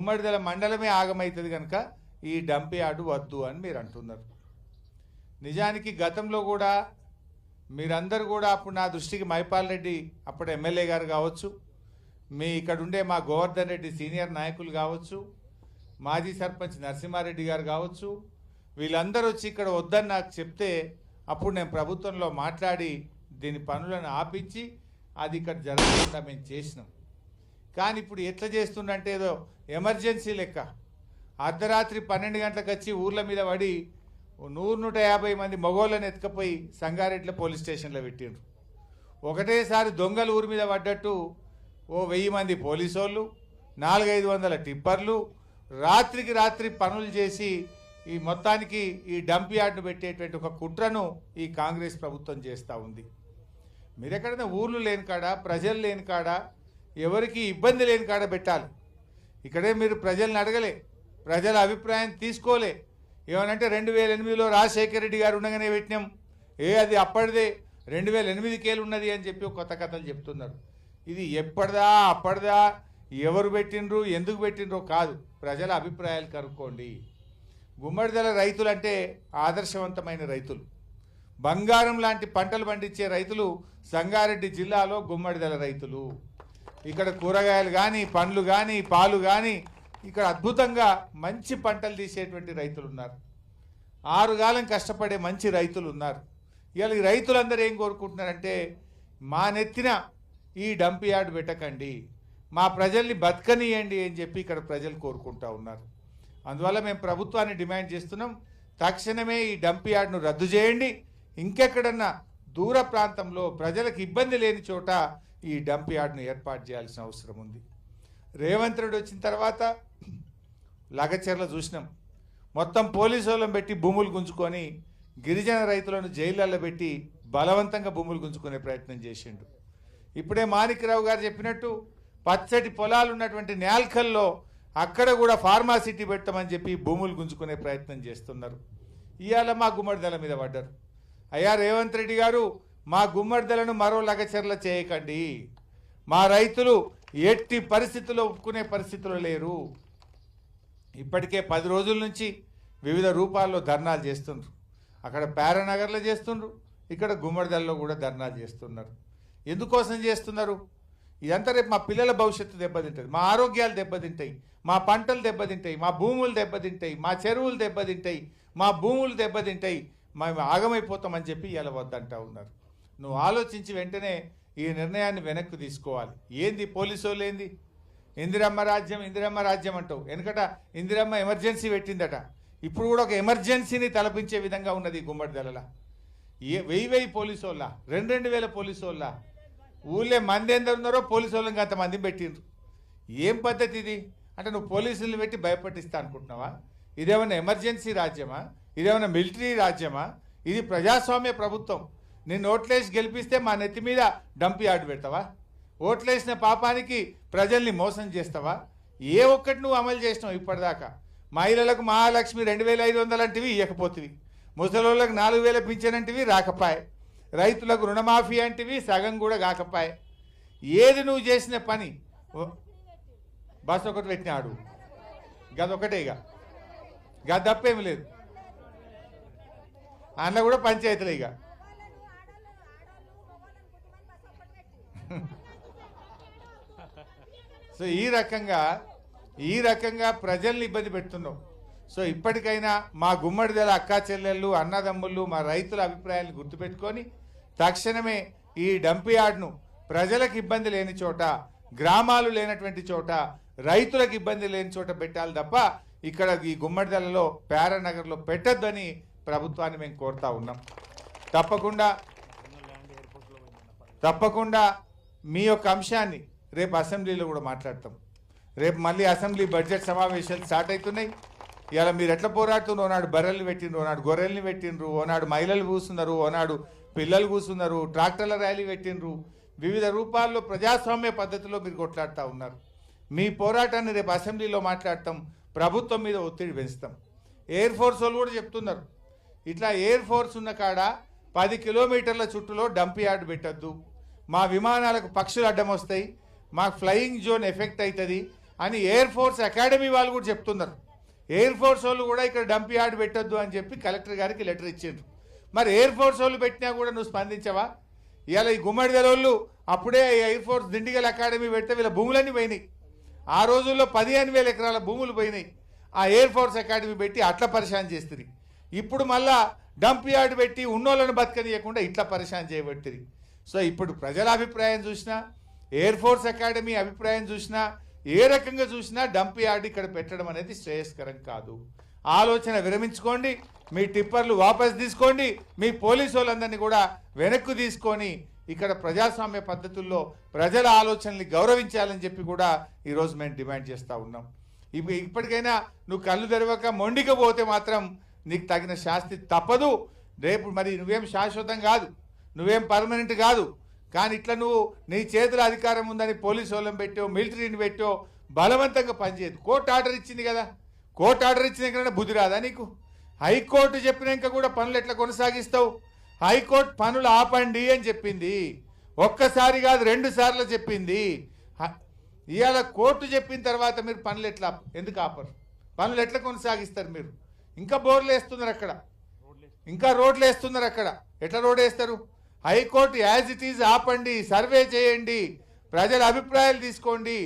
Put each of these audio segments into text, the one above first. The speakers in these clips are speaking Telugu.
గుమ్మడిదల మండలమే ఆగమవుతుంది కనుక ఈ డంప్ యార్డు వద్దు అని మీరు అంటున్నారు. నిజానికి గతంలో కూడా మీరందరూ కూడా అప్పుడు నా దృష్టికి మైపాల్ రెడ్డి అప్పుడు ఎమ్మెల్యే గారు కావచ్చు, మీ ఇక్కడ ఉండే మా గోవర్ధన్ రెడ్డి సీనియర్ నాయకులు కావచ్చు, మాజీ సర్పంచ్ నరసింహారెడ్డి గారు కావచ్చు, వీళ్ళందరూ వచ్చి ఇక్కడ వద్దని నాకు చెప్తే అప్పుడు నేను ప్రభుత్వంలో మాట్లాడి దీని పనులను ఆపించి అది ఇక్కడ జరగకుండా మేము చేసినాం. కానీ ఇప్పుడు ఎట్లా చేస్తుండంటే ఏదో ఎమర్జెన్సీ లెక్క అర్ధరాత్రి 12 గంటలకు వచ్చి ఊర్ల మీద పడి 100-150 మంది మగోళ్ళని ఎత్తుకపోయి సంగారెడ్డిలో పోలీస్ స్టేషన్లో పెట్టిండ్రు. ఒకటేసారి దొంగలు ఊరి మీద పడ్డట్టు 1000 మంది పోలీసు వాళ్ళు, 400-500 టిప్పర్లు రాత్రికి రాత్రి పనులు చేసి ఈ మొత్తానికి ఈ డంప్ యార్డును పెట్టేటువంటి ఒక కుట్రను ఈ కాంగ్రెస్ ప్రభుత్వం చేస్తూ ఉంది. మీరు ఎక్కడైనా ఊర్లు లేని కాడ, ప్రజలు లేని కాడ, ఎవరికి ఇబ్బంది లేని కాడ పెట్టాలి. ఇక్కడే మీరు ప్రజల్ని అడగలే, ప్రజల అభిప్రాయం తీసుకోలే. ఏమనంటే 2008లో రాజశేఖర రెడ్డి గారు ఉండగానే పెట్టినాం, అది అప్పటిదే 2008కేలు ఉన్నది అని చెప్పి కొత్త కథలు చెప్తున్నారు. ఇది ఎప్పటిదా అప్పటిదా, ఎవరు పెట్టినరు ఎందుకు పెట్టినరో కాదు, ప్రజల అభిప్రాయాలు కనుక్కోండి. గుమ్మడిదల రైతులు అంటే ఆదర్శవంతమైన రైతులు, బంగారం లాంటి పంటలు పండించే రైతులు సంగారెడ్డి జిల్లాలో గుమ్మడిదల రైతులు. ఇక్కడ కూరగాయలు కానీ, పండ్లు కానీ, పాలు కానీ ఇక్కడ అద్భుతంగా మంచి పంటలు తీసేటువంటి రైతులు ఉన్నారు. 6 కాలం కష్టపడే మంచి రైతులు ఉన్నారు. ఇవాళ ఈ రైతులందరూ ఏం కోరుకుంటున్నారంటే మా నెత్తిన ఈ డంప్ యార్డు పెట్టకండి, మా ప్రజల్ని బతకనియండి అని చెప్పి ఇక్కడ ప్రజలు కోరుకుంటా ఉన్నారు. అందువల్ల మేము ప్రభుత్వాన్ని డిమాండ్ చేస్తున్నాం, తక్షణమే ఈ డంప్ యార్డును రద్దు చేయండి. ఇంకెక్కడన్నా దూర ప్రాంతంలో ప్రజలకు ఇబ్బంది లేని చోట ఈ డంప్ యార్డును ఏర్పాటు చేయాల్సిన అవసరం ఉంది. రేవంత్ రెడ్డి వచ్చిన తర్వాత లగచర్ల చూసినాం, మొత్తం పోలీసు వాళ్ళని పెట్టి భూములు గుంజుకొని గిరిజన రైతులను జైళ్ళల్లో పెట్టి బలవంతంగా భూములు గుంజుకునే ప్రయత్నం చేసిండు. ఇప్పుడే మాణిక్యరావు గారు చెప్పినట్టు పచ్చటి పొలాలు ఉన్నటువంటి నేల్కల్లో అక్కడ కూడా ఫార్మాసిటీ పెట్టమని చెప్పి భూములు గుంజుకునే ప్రయత్నం చేస్తున్నారు. ఇవాళ మా గుమ్మడిదల మీద పడ్డారు. అయ్యా రేవంత్ రెడ్డి గారు, మా గుమ్మడిదలను మరో లగచర్ల చేయకండి, మా రైతులు ఎట్టి పరిస్థితుల్లో ఒప్పుకునే పరిస్థితులు లేరు. ఇప్పటికే 10 రోజుల నుంచి వివిధ రూపాల్లో ధర్నాలు చేస్తుండ్రు. అక్కడ పారానగర్లో చేస్తుండ్రు, ఇక్కడ గుమ్మడిదలలో కూడా ధర్నాలు చేస్తున్నారు. ఎందుకోసం చేస్తున్నారు? ఇదంతా రేపు మా పిల్లల భవిష్యత్తు దెబ్బతింటుంది, మా ఆరోగ్యాలు దెబ్బతింటాయి, మా పంటలు దెబ్బతింటాయి, మా భూములు దెబ్బతింటాయి, మా చెరువులు దెబ్బతింటాయి, మా భూములు దెబ్బతింటాయి, మేము ఆగమైపోతామని చెప్పి ఇలా వద్దంటా ఉన్నారు. నువ్వు ఆలోచించి వెంటనే ఈ నిర్ణయాన్ని వెనక్కి తీసుకోవాలి. ఏంది పోలీసు వాళ్ళు ఏంది ఇందిరమ్మ రాజ్యం అంటావు. వెనకట ఇందిరమ్మ ఎమర్జెన్సీ పెట్టిందట, ఇప్పుడు కూడా ఒక ఎమర్జెన్సీని తలపించే విధంగా ఉన్నది గుమ్మడిదల. 1000 పోలీసు వాళ్ళ, 2,000 పోలీసు వాళ్ళ, ఊళ్ళే మంది ఎంత ఉన్నారో పోలీసు వాళ్ళకి అంతమంది పెట్టిండ్రు. ఏం పద్ధతి ఇది? అంటే నువ్వు పోలీసులను పెట్టి భయపట్టిస్తా అనుకుంటున్నావా? ఇదేమన్నా ఎమర్జెన్సీ రాజ్యమా? ఇదేమన్నా మిలిటరీ రాజ్యమా? ఇది ప్రజాస్వామ్య ప్రభుత్వం. నేను ఓట్లేసి గెలిపిస్తే మా నెత్తి మీద డంప్ యార్డు పెడతావా? ఓట్లేసిన పాపానికి ప్రజల్ని మోసం చేస్తావా? ఏ ఒక్కటి నువ్వు అమలు చేసినావు ఇప్పటిదాకా? మహిళలకు మహాలక్ష్మి 2,500 అంటివి ఇవ్వకపోతివి, ముసలోళ్ళకు 4,000 పింఛనంటివి రాకపాయే, రైతులకు రుణమాఫీ అంటివి సగం కూడా కాకపాయే. ఏది నువ్వు చేసిన పని? బస్ ఒకటి పెట్టినాడు, గదొకటే, గది తప్పేమి లేదు. అందులో కూడా పంచాయతీలే. ఇక సో ఈ రకంగా ప్రజల్ని ఇబ్బంది పెడుతున్నావు. సో ఇప్పటికైనా మా గుమ్మడిదల అక్కా చెల్లెళ్ళు, అన్నదమ్ముళ్ళు, మా రైతుల అభిప్రాయాలను గుర్తుపెట్టుకొని తక్షణమే ఈ డంప్ యార్డ్ను ప్రజలకు ఇబ్బంది లేని చోట, గ్రామాలు లేనటువంటి చోట, రైతులకు ఇబ్బంది లేని చోట పెట్టాలి తప్ప ఇక్కడ ఈ గుమ్మడిదలలో పారానగర్లో పెట్టొద్దని ప్రభుత్వాన్ని మేము కోరుతా ఉన్నాం. తప్పకుండా మీ యొక్క అంశాన్ని రేపు అసెంబ్లీలో కూడా మాట్లాడతాం. రేపు మళ్ళీ అసెంబ్లీ బడ్జెట్ సమావేశాలు స్టార్ట్ అవుతున్నాయి. ఇలా మీరు ఎట్లా పోరాడుతున్నారు? ఓనాడు బర్రెల్ని పెట్టిండ్రు, ఓనాడు గొర్రెల్ని పెట్టిండ్రు, ఓనాడు మహిళలు కూస్తున్నారు, ఓనాడు పిల్లలు కూస్తున్నారు, ట్రాక్టర్ల ర్యాలీ పెట్టిండ్రు. వివిధ రూపాల్లో ప్రజాస్వామ్య పద్ధతిలో మీరు కొట్లాడుతూ ఉన్నారు. మీ పోరాటాన్ని రేపు అసెంబ్లీలో మాట్లాడతాం, ప్రభుత్వం మీద ఒత్తిడి పెంచుతాం. ఎయిర్ ఫోర్స్ వాళ్ళు కూడా చెప్తున్నారు, ఇట్లా ఎయిర్ ఫోర్స్ ఉన్న కాడ 10 కిలోమీటర్ల చుట్టూలో డంప్ యార్డ్ పెట్టద్దు, మా విమానాలకు పక్షులు అడ్డం వస్తాయి, మాకు ఫ్లయింగ్ జోన్ ఎఫెక్ట్ అవుతుంది, అని ఎయిర్ ఫోర్స్ అకాడమీ వాళ్ళు కూడా చెప్తున్నారు. ఎయిర్ ఫోర్స్ వాళ్ళు కూడా ఇక్కడ డంప్ యార్డ్ పెట్టొద్దు అని చెప్పి కలెక్టర్ గారికి లెటర్ ఇచ్చిండ్రు. మరి ఎయిర్ ఫోర్స్ వాళ్ళు పెట్టినా కూడా నువ్వు స్పందించవా? ఇవాళ ఈ గుమ్మడిదల వాళ్ళు అప్పుడే ఎయిర్ ఫోర్స్ దిండిగల్ అకాడమీ పెడితే వీళ్ళ భూములన్నీ పోయినాయి. ఆ రోజుల్లో 15,000 ఎకరాల భూములు పోయినాయి. ఆ ఎయిర్ ఫోర్స్ అకాడమీ పెట్టి అట్లా పరిశాన్ చేస్తుంది. ఇప్పుడు మళ్ళా డంప్ యార్డ్ పెట్టి ఉన్నోళ్ళను బతకనియకుండా ఇట్లా పరిశాన్ చేయబట్టింది. సో ఇప్పుడు ప్రజల అభిప్రాయం చూసినా, ఎయిర్ ఫోర్స్ అకాడమీ అభిప్రాయం చూసినా, ఏ రకంగా చూసినా డంప్ యార్డ్ ఇక్కడ పెట్టడం అనేది శ్రేయస్కరం కాదు. ఆలోచన విరమించుకోండి, మీ టిప్పర్లు వాపస్ తీసుకోండి, మీ పోలీసు వాళ్ళందరినీ కూడా వెనక్కు తీసుకొని ఇక్కడ ప్రజాస్వామ్య పద్ధతుల్లో ప్రజల ఆలోచనల్ని గౌరవించాలని చెప్పి కూడా ఈరోజు మేము డిమాండ్ చేస్తూ ఉన్నాం. ఇప్పటికైనా నువ్వు కళ్ళు తెరవక మొండికి పోతే మాత్రం నీకు తగిన శాస్తి తప్పదు. రేపు మరి నువ్వేం శాశ్వతం కాదు, నువ్వేం పర్మనెంట్ కాదు. కానీ ఇట్లా నువ్వు నీ చేతుల అధికారం ఉందని పోలీసు వాళ్ళని పెట్టో, మిలిటరీని పెట్టో బలవంతంగా పనిచేయదు. కోర్టు ఆర్డర్ ఇచ్చింది కదా, కోర్టు ఆర్డర్ ఇచ్చినాకనే బుద్ధి రాదా నీకు? హైకోర్టు చెప్పినాక కూడా పనులు ఎట్లా కొనసాగిస్తావు? హైకోర్టు పనులు ఆపండి అని చెప్పింది. ఒక్కసారి కాదు 2 సార్లు చెప్పింది. ఇవాళ కోర్టు చెప్పిన తర్వాత మీరు పనులు ఎట్లా ఎందుకు ఆపరు? పనులు ఎట్లా కొనసాగిస్తారు? మీరు ఇంకా బోర్లు వేస్తున్నారు అక్కడ, ఇంకా రోడ్లు వేస్తున్నారు అక్కడ. ఎట్లా రోడ్ వేస్తారు? హైకోర్టు యాజ్ ఇట్ ఈజ్ ఆపండి, సర్వే చేయండి, ప్రజల అభిప్రాయాలు తీసుకోండి,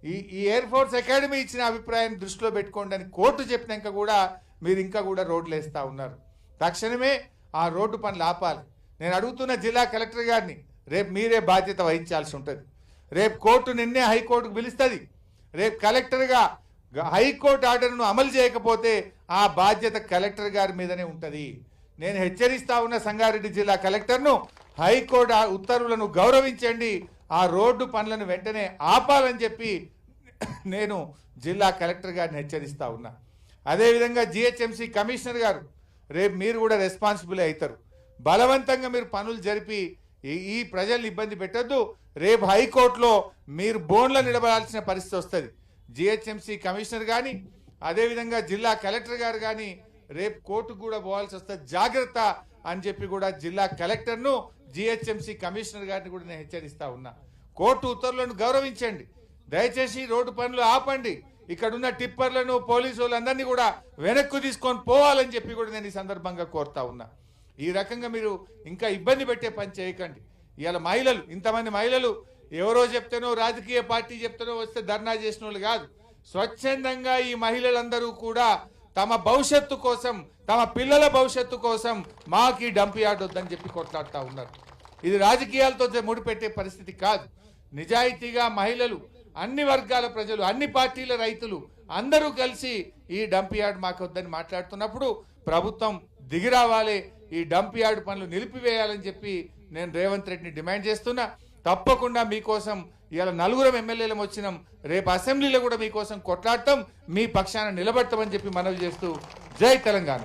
ఈ ఎయిర్ ఫోర్స్ అకాడమీ ఇచ్చిన అభిప్రాయాన్ని దృష్టిలో పెట్టుకోండి అని కోర్టు చెప్పినాక కూడా మీరు ఇంకా కూడా రోడ్లు వేస్తూ ఉన్నారు. తక్షణమే ఆ రోడ్డు పనులు ఆపాలి. నేను అడుగుతున్న జిల్లా కలెక్టర్ గారిని, రేపు మీరే బాధ్యత వహించాల్సి ఉంటుంది. రేపు కోర్టు నిన్నే హైకోర్టుకు పిలుస్తుంది. రేపు కలెక్టర్గా హైకోర్టు ఆర్డర్ను అమలు చేయకపోతే ఆ బాధ్యత కలెక్టర్ గారి మీదనే ఉంటుంది. నేను హెచ్చరిస్తా ఉన్న సంగారెడ్డి జిల్లా కలెక్టర్ను, హైకోర్టు ఉత్తర్వులను గౌరవించండి, ఆ రోడ్డు పనులను వెంటనే ఆపాలని చెప్పి నేను జిల్లా కలెక్టర్ గారిని హెచ్చరిస్తా ఉన్నా. అదేవిధంగా జిహెచ్ఎంసీ కమిషనర్ గారు, రేపు మీరు కూడా రెస్పాన్సిబుల్ అవుతారు. బలవంతంగా మీరు పనులు జరిపి ఈ ప్రజల్ని ఇబ్బంది పెట్టద్దు. రేపు హైకోర్టులో మీరు బోన్లో నిలబడాల్సిన పరిస్థితి వస్తుంది. జిహెచ్ఎంసీ కమిషనర్ కానీ, అదేవిధంగా జిల్లా కలెక్టర్ గారు కానీ రేపు కోర్టుకు కూడా పోవాల్సి వస్తుంది. జాగ్రత్త అని చెప్పి కూడా జిల్లా కలెక్టర్ను, జిహెచ్ఎంసీ కమిషనర్ గారిని కూడా నేను హెచ్చరిస్తా ఉన్నా. కోర్టు ఉత్తర్వులను గౌరవించండి, దయచేసి రోడ్డు పనులు ఆపండి, ఇక్కడున్న టిప్పర్లను పోలీసు వాళ్ళందరినీ కూడా వెనక్కు తీసుకొని పోవాలని చెప్పి కూడా నేను ఈ సందర్భంగా కోరుతా ఉన్నా. ఈ రకంగా మీరు ఇంకా ఇబ్బంది పెట్టే పని చేయకండి. ఇవాళ మహిళలు, ఇంతమంది మహిళలు ఎవరో చెప్తానో, రాజకీయ పార్టీ చెప్తానో వస్తే ధర్నా చేసిన వాళ్ళు కాదు. స్వచ్ఛందంగా ఈ మహిళలందరూ కూడా తమ భవిష్యత్తు కోసం, తమ పిల్లల భవిష్యత్తు కోసం మాకు ఈ డంప్ యార్డ్ వద్దని చెప్పి కొట్లాడుతూ ఉన్నారు. ఇది రాజకీయాలతో ముడిపెట్టే పరిస్థితి కాదు. నిజాయితీగా మహిళలు, అన్ని వర్గాల ప్రజలు, అన్ని పార్టీల రైతులు అందరూ కలిసి ఈ డంప్ యార్డ్ మాకు వద్దని మాట్లాడుతున్నప్పుడు ప్రభుత్వం దిగి రావాలి, ఈ డంప్ యార్డ్ పనులు నిలిపివేయాలని చెప్పి నేను రేవంత్ రెడ్డిని డిమాండ్ చేస్తున్నా. తప్పకుండా మీకోసం ఇవాళ 4 ఎమ్మెల్యేలు వచ్చినాం, రేపు అసెంబ్లీలో కూడా మీకోసం కొట్లాడతాం, మీ పక్షాన నిలబడతామని చెప్పి మనవి చేస్తూ జై తెలంగాణ.